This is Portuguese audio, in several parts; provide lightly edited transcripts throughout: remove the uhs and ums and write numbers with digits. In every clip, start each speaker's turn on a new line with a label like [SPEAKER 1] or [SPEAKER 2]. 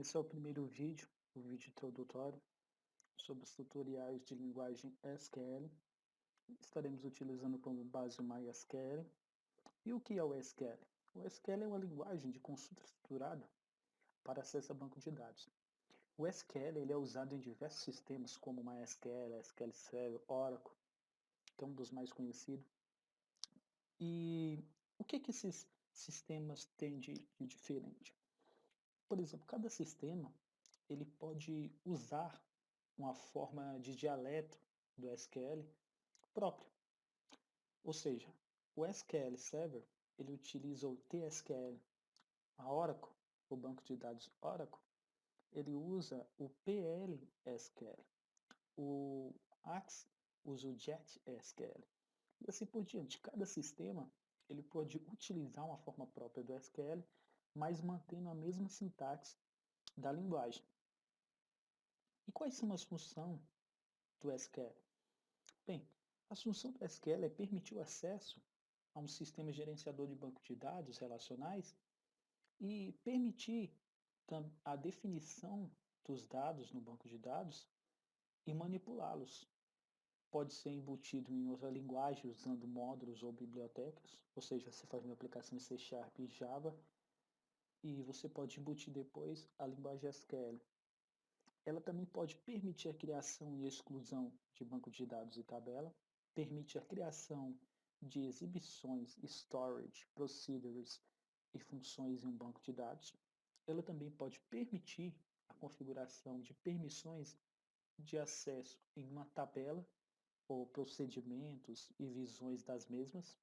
[SPEAKER 1] Esse é o primeiro vídeo, o vídeo introdutório, sobre os tutoriais de linguagem SQL. Estaremos utilizando como base o MySQL. E o que é o SQL? O SQL é uma linguagem de consulta estruturada para acesso a banco de dados. O SQL ele é usado em diversos sistemas como MySQL, SQL Server, Oracle, que é um dos mais conhecidos. E o que esses sistemas têm de diferente? Por exemplo, cada sistema ele pode usar uma forma de dialeto do SQL próprio. Ou seja, o SQL Server ele utiliza o TSQL. A Oracle, o banco de dados Oracle, ele usa o PL-SQL. O Axe usa o JET-SQL. E assim por diante. Cada sistema ele pode utilizar uma forma própria do SQL, mas mantendo a mesma sintaxe da linguagem. E quais são as funções do SQL? Bem, a função do SQL é permitir o acesso a um sistema gerenciador de banco de dados relacionais e permitir a definição dos dados no banco de dados e manipulá-los. Pode ser embutido em outra linguagem usando módulos ou bibliotecas, ou seja, você faz uma aplicação em C# e Java e você pode embutir depois a linguagem SQL. Ela também pode permitir a criação e exclusão de banco de dados e tabela, permite a criação de exibições, storage, procedures e funções em um banco de dados. Ela também pode permitir a configuração de permissões de acesso em uma tabela ou procedimentos e visões das mesmas.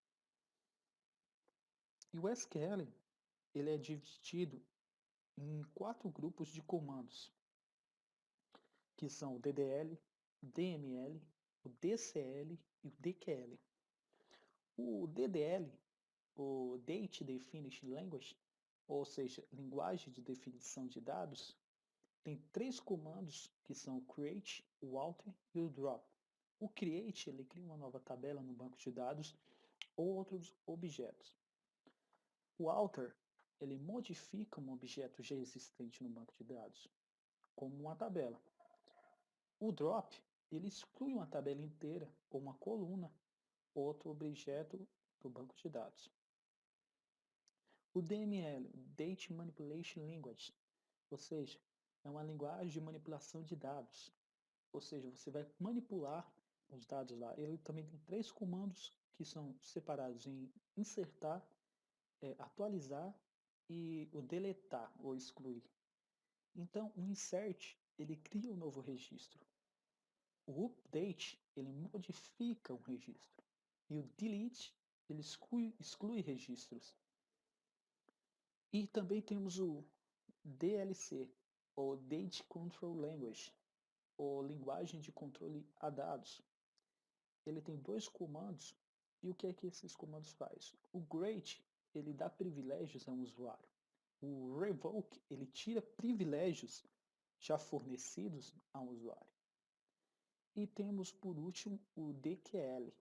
[SPEAKER 1] E o SQL ele é dividido em 4 grupos de comandos, que são o DDL, o DML, o DCL e o DQL. O DDL, o Date Definition Language, ou seja, linguagem de definição de dados, tem 3 comandos que são o create, o alter e o drop. O create ele cria uma nova tabela no banco de dados ou outros objetos. O alter ele modifica um objeto já existente no banco de dados, como uma tabela. O drop ele exclui uma tabela inteira ou uma coluna, outro objeto do banco de dados. O DML, Date Manipulation Language, ou seja, é uma linguagem de manipulação de dados. Ou seja, você vai manipular os dados lá. Ele também tem 3 comandos que são separados em insertar, atualizar e o deletar ou excluir. Então, o insert ele cria um novo registro. O update ele modifica um registro. E o delete ele exclui registros. E também temos o DLC, ou Date Control Language, ou linguagem de controle a dados. Ele tem 2 comandos, e o que é que esses comandos fazem? O Grant, ele dá privilégios a um usuário. O Revoke, ele tira privilégios já fornecidos a um usuário. E temos, por último, o DQL,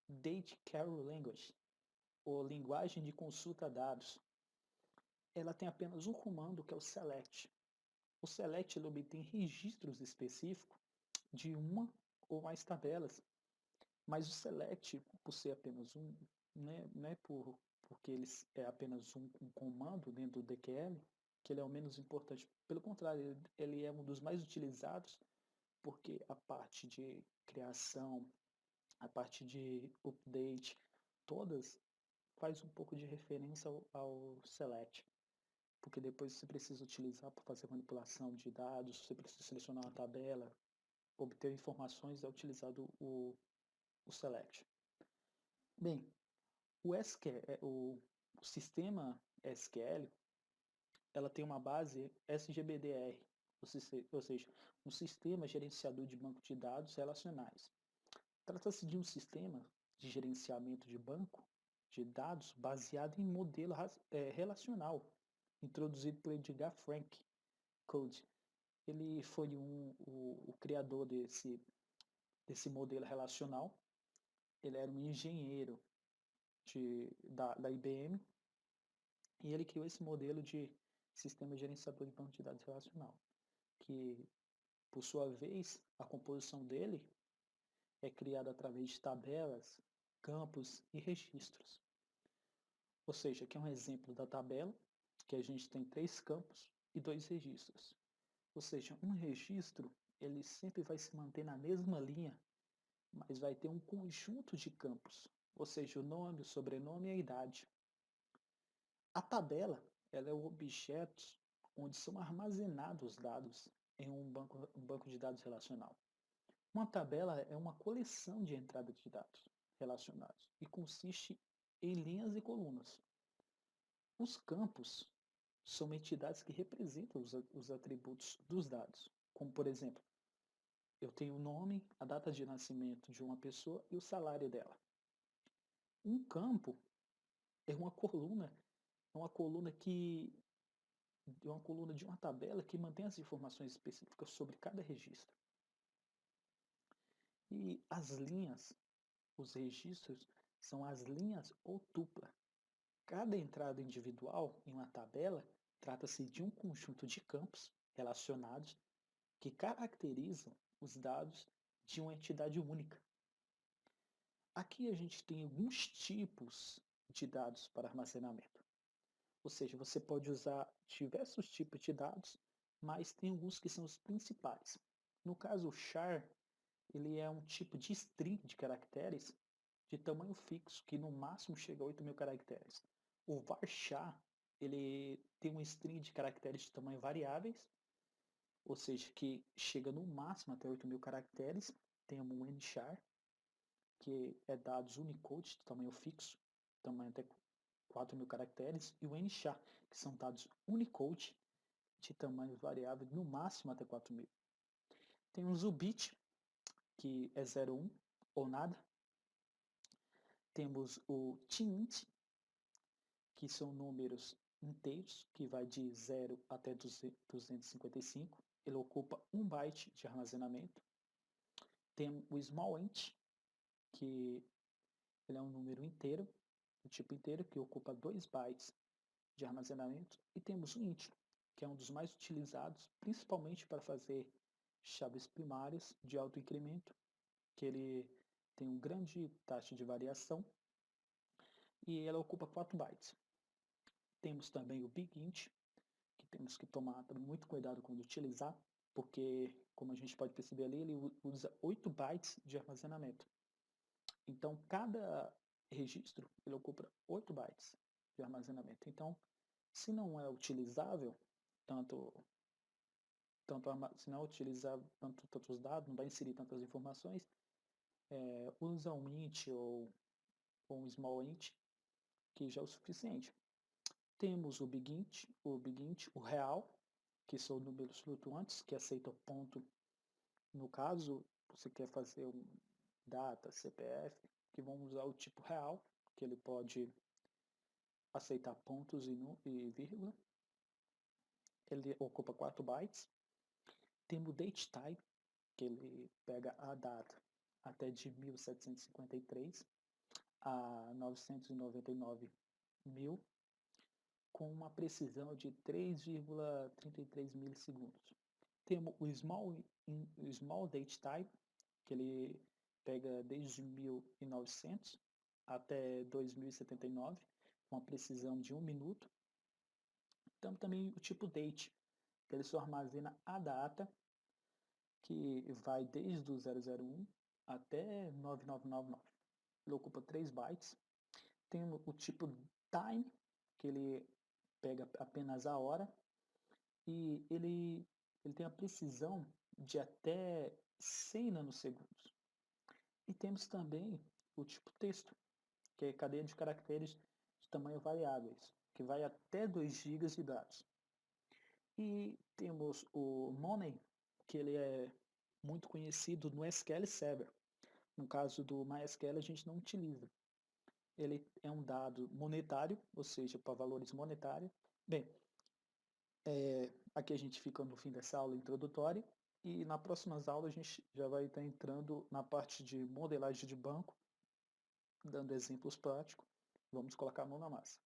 [SPEAKER 1] Date Carry Language, ou linguagem de consulta a dados. Ela tem apenas um comando, que é o select. O select ele obtém registros específicos de uma ou mais tabelas, mas o select, por ser apenas um, não é porque ele é apenas um comando dentro do DQL, que ele é o menos importante. Pelo contrário, ele é um dos mais utilizados, porque a parte de criação, a parte de update, todas faz um pouco de referência ao select. Porque depois você precisa utilizar para fazer manipulação de dados, você precisa selecionar uma tabela, obter informações, é utilizado o select. Bem, o SQL, o sistema SQL, ela tem uma base SGBDR, ou seja, um sistema gerenciador de banco de dados relacionais. Trata-se de um sistema de gerenciamento de banco de dados baseado em modelo relacional, introduzido por Edgar Frank Code. Ele foi o criador desse modelo relacional. Ele era um engenheiro da IBM e ele criou esse modelo de sistema gerenciador de banco de dados relacional, que, por sua vez, a composição dele é criada através de tabelas, campos e registros. Ou seja, aqui é um exemplo da tabela, que a gente tem 3 campos e 2 registros. Ou seja, um registro ele sempre vai se manter na mesma linha, mas vai ter um conjunto de campos, ou seja, o nome, o sobrenome e a idade. A tabela ela é o objeto onde são armazenados os dados em um banco de dados relacional. Uma tabela é uma coleção de entradas de dados relacionados e consiste em linhas e colunas. Os campos são entidades que representam os atributos dos dados, como por exemplo, eu tenho o nome, a data de nascimento de uma pessoa e o salário dela. Um campo é uma coluna que é uma coluna de uma tabela que mantém as informações específicas sobre cada registro. E as linhas, os registros, são as linhas ou tupla. Cada entrada individual em uma tabela trata-se de um conjunto de campos relacionados que caracterizam os dados de uma entidade única. Aqui a gente tem alguns tipos de dados para armazenamento. Ou seja, você pode usar diversos tipos de dados, mas tem alguns que são os principais. No caso, o char, ele é um tipo de string de caracteres de tamanho fixo, que no máximo chega a 8.000 caracteres. O varchar, ele tem um string de caracteres de tamanho variáveis, ou seja, que chega no máximo até 8.000 caracteres. Tem o nchar, que é dados Unicode de tamanho fixo, tamanho até 4.000 caracteres, e o nchar, que são dados Unicode de tamanho variável, no máximo até 4.000. Temos o bit, que é 01 ou nada. Temos o tint, que são números inteiros, que vai de 0 até 255. Ele ocupa 1 byte de armazenamento. Tem o small int, que ele é um número inteiro, do tipo inteiro, que ocupa 2 bytes de armazenamento. E temos o int, que é um dos mais utilizados, principalmente para fazer chaves primárias de alto incremento, que ele tem um grande taxa de variação e ela ocupa 4 bytes. Temos também o BigInt, que temos que tomar muito cuidado quando utilizar, porque, como a gente pode perceber ali, ele usa 8 bytes de armazenamento. Então, cada registro ele ocupa 8 bytes de armazenamento. Então, se não é utilizável, se não é utilizável tantos dados, não vai inserir tantas informações, usa um int ou um small int, que já é o suficiente. Temos o BigInt, o real, que são números flutuantes, que aceitam ponto. No caso, você quer fazer um data, CPF, que vão usar o tipo real, que ele pode aceitar pontos e vírgula. Ele ocupa 4 bytes. Temos o datetype, que ele pega a data até de 1753 a 999.000, com uma precisão de 3,33 milissegundos. Temos o small date type, que ele pega desde 1900 até 2079, com uma precisão de 1 minuto. Temos também o tipo date, que ele só armazena a data, que vai desde o 001 até 9999. Ele ocupa 3 bytes. Tem o tipo time, que ele pega apenas a hora, e ele tem a precisão de até 100 nanosegundos. E temos também o tipo texto, que é cadeia de caracteres de tamanho variáveis, que vai até 2 GB de dados. E temos o money, que ele é muito conhecido no SQL Server. No caso do MySQL, a gente não utiliza. Ele é um dado monetário, ou seja, para valores monetários. Bem, aqui a gente fica no fim dessa aula introdutória e nas próximas aulas a gente já vai estar entrando na parte de modelagem de banco, dando exemplos práticos. Vamos colocar a mão na massa.